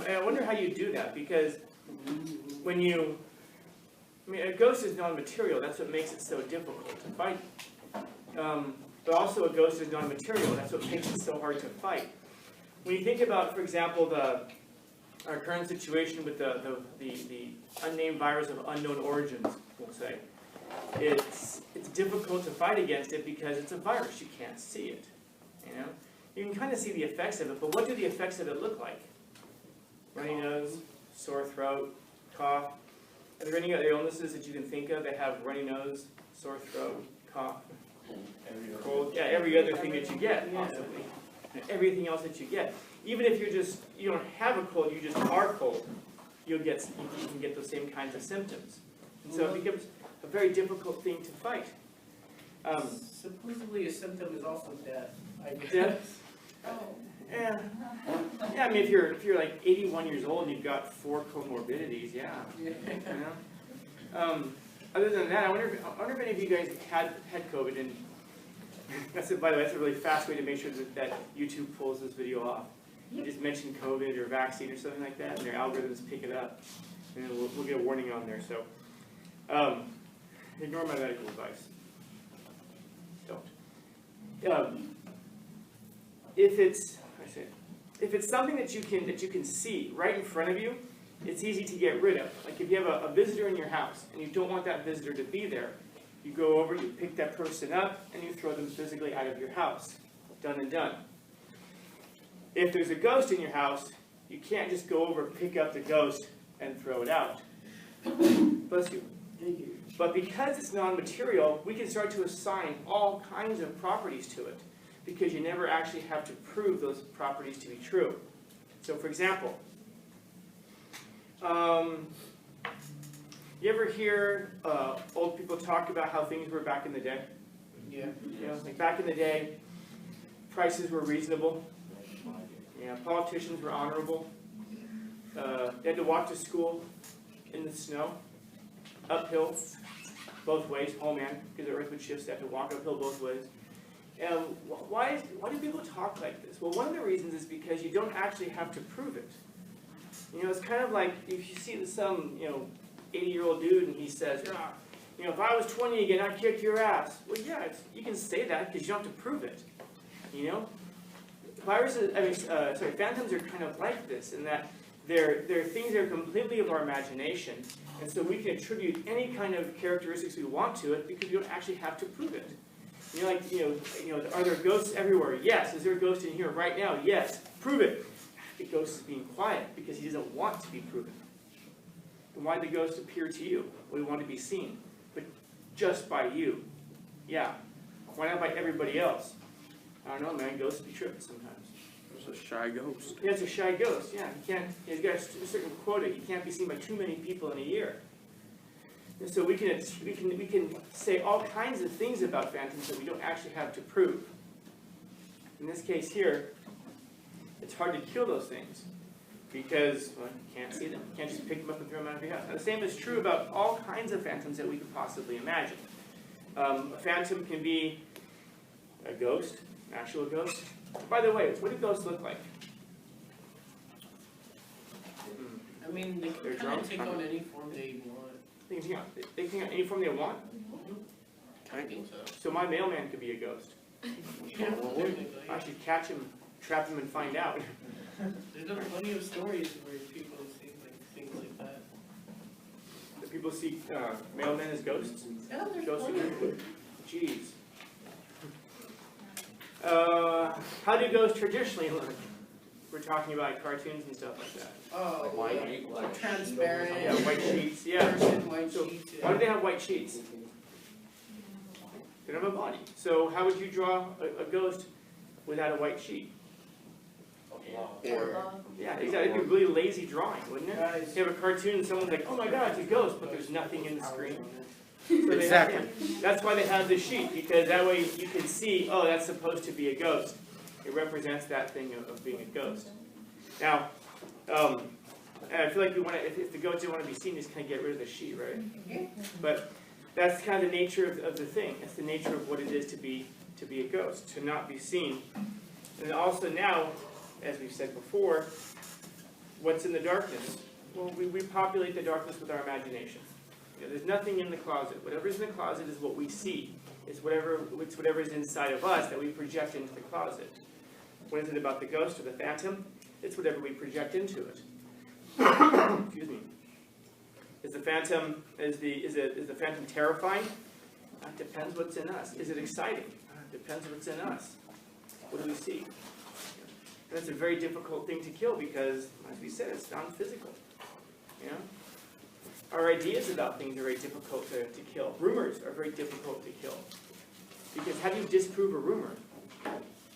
I wonder how you do that, because when you, I mean, a ghost is non-material. That's what makes it so difficult to fight. But also a ghost is non-material. That's what makes it so hard to fight. When you think about, for example, our current situation with the unnamed virus of unknown origins, we'll say, it's difficult to fight against it because it's a virus. You can't see it. You know, you can kind of see the effects of it, but what do the effects of it look like? Runny nose, sore throat, cough. Are there any other illnesses that you can think of that have runny nose, sore throat, cough, cold? Yeah, every other thing that you get, possibly. Everything else that you get. Even if you don't have a cold, you just are cold, you can get those same kinds of symptoms. And so it becomes a very difficult thing to fight. Supposedly a symptom is also death. Death? Oh. Yeah. Yeah, I mean, if you're like 81 years old and you've got 4 comorbidities, yeah. You know? Other than that, I wonder if any of you guys had COVID, and by the way, that's a really fast way to make sure that YouTube pulls this video off. You just mention COVID or vaccine or something like that, and their algorithms pick it up, and then we'll get a warning on there. So, ignore my medical advice. Don't. If it's something that you can see right in front of you, it's easy to get rid of. Like if you have a visitor in your house and you don't want that visitor to be there, you go over, you pick that person up, and you throw them physically out of your house. Done and done. If there's a ghost in your house, you can't just go over, pick up the ghost, and throw it out. Bless you. Thank you. But because it's non-material, we can start to assign all kinds of properties to it, because you never actually have to prove those properties to be true. So for example, you ever hear old people talk about how things were back in the day? Yeah. You know, like back in the day, prices were reasonable. Yeah, politicians were honorable. They had to walk to school in the snow, uphill, both ways. Oh man, because the earth would shift, so they have to walk uphill both ways. And why do people talk like this? Well, one of the reasons is because you don't actually have to prove it. You know, it's kind of like if you see some 80-year-old dude and he says, if I was 20 again, I'd kick your ass. Well, yeah, you can say that because you don't have to prove it. You know, phantoms are kind of like this in that they're things that are completely of our imagination, and so we can attribute any kind of characteristics we want to it because we don't actually have to prove it. Are there ghosts everywhere? Yes. Is there a ghost in here right now? Yes. Prove it. The ghost is being quiet because he doesn't want to be proven. And why did the ghost appear to you? We want to be seen, but just by you. Yeah. Why not by everybody else? I don't know, man. Ghosts be tripping sometimes. It's a shy ghost. Yeah, it's a shy ghost. Yeah, he's got a certain quota. He can't be seen by too many people in a year. And so we can say all kinds of things about phantoms that we don't actually have to prove. In this case here, it's hard to kill those things because you can't see them. You can't just pick them up and throw them out of your house. Now, the same is true about all kinds of phantoms that we could possibly imagine. A phantom can be a ghost, an actual ghost. By the way, what do ghosts look like? I mean, they can kind of take on any form they want. They can take on any form they want? I think so. So my mailman could be a ghost. Yeah, I should catch him, trap him, and find out. There's plenty of stories where people see things like that. Do people see mailmen as ghosts? Yeah, there's Ghosts plenty. Jeez. How do ghosts traditionally look? We're talking about cartoons and stuff like that. Oh, White. Transparent. Yeah, white sheets. Yeah. White So sheets. why do they have white sheets? They don't have a body. So how would you draw a ghost without a white sheet? Yeah, exactly. It'd be a really lazy drawing, wouldn't it? You have a cartoon and someone's like, oh my god, it's a ghost, but there's nothing in the screen. So Exactly. That's why they have the sheet, because that way you can see, oh, that's supposed to be a ghost. It represents that thing of being a ghost. Now, I feel like we want to, if the ghost didn't want to be seen, just kind of get rid of the sheet, right? But that's kind of the nature of the thing. That's the nature of what it is to be a ghost, to not be seen. And also now, as we've said before, What's in the darkness? Well, we populate the darkness with our imagination. You know, there's nothing in the closet. Whatever's in the closet is what we see. It's whatever is inside of us that we project into the closet. What is it about the ghost or the phantom? It's whatever we project into it. Excuse me. Is the phantom terrifying? It depends what's in us. Is it exciting? It depends what's in us. What do we see? And it's a very difficult thing to kill because, as we said, it's non-physical. You know? Our ideas about things are very difficult to kill. Rumors are very difficult to kill. Because how do you disprove a rumor?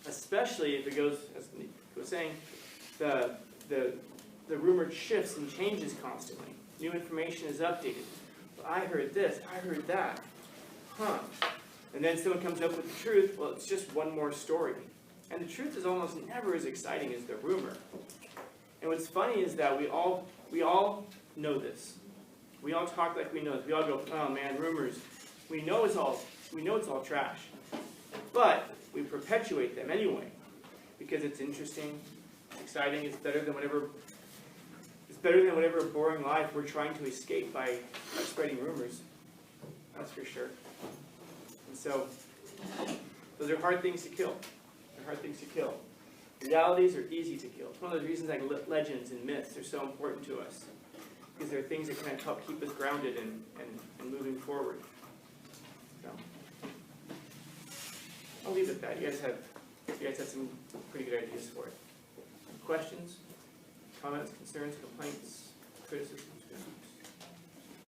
Especially if it goes, as Nick was saying, the rumor shifts and changes constantly. New information is updated. Well, I heard this, I heard that. Huh. And then someone comes up with the truth, well, it's just one more story. And the truth is almost never as exciting as the rumor. And what's funny is that we all know this. We all talk like we know this. We all go, oh man, rumors. We know it's all trash. But we perpetuate them anyway. Because it's interesting, it's exciting, it's better than whatever boring life we're trying to escape by spreading rumors. That's for sure. And so, those are hard things to kill. They're hard things to kill. Realities are easy to kill. It's one of those reasons like legends and myths are so important to us. Because they're things that kind of help keep us grounded and moving forward. So, I'll leave it at that. You guys have some pretty good ideas for it. Questions, comments, concerns, complaints, criticisms?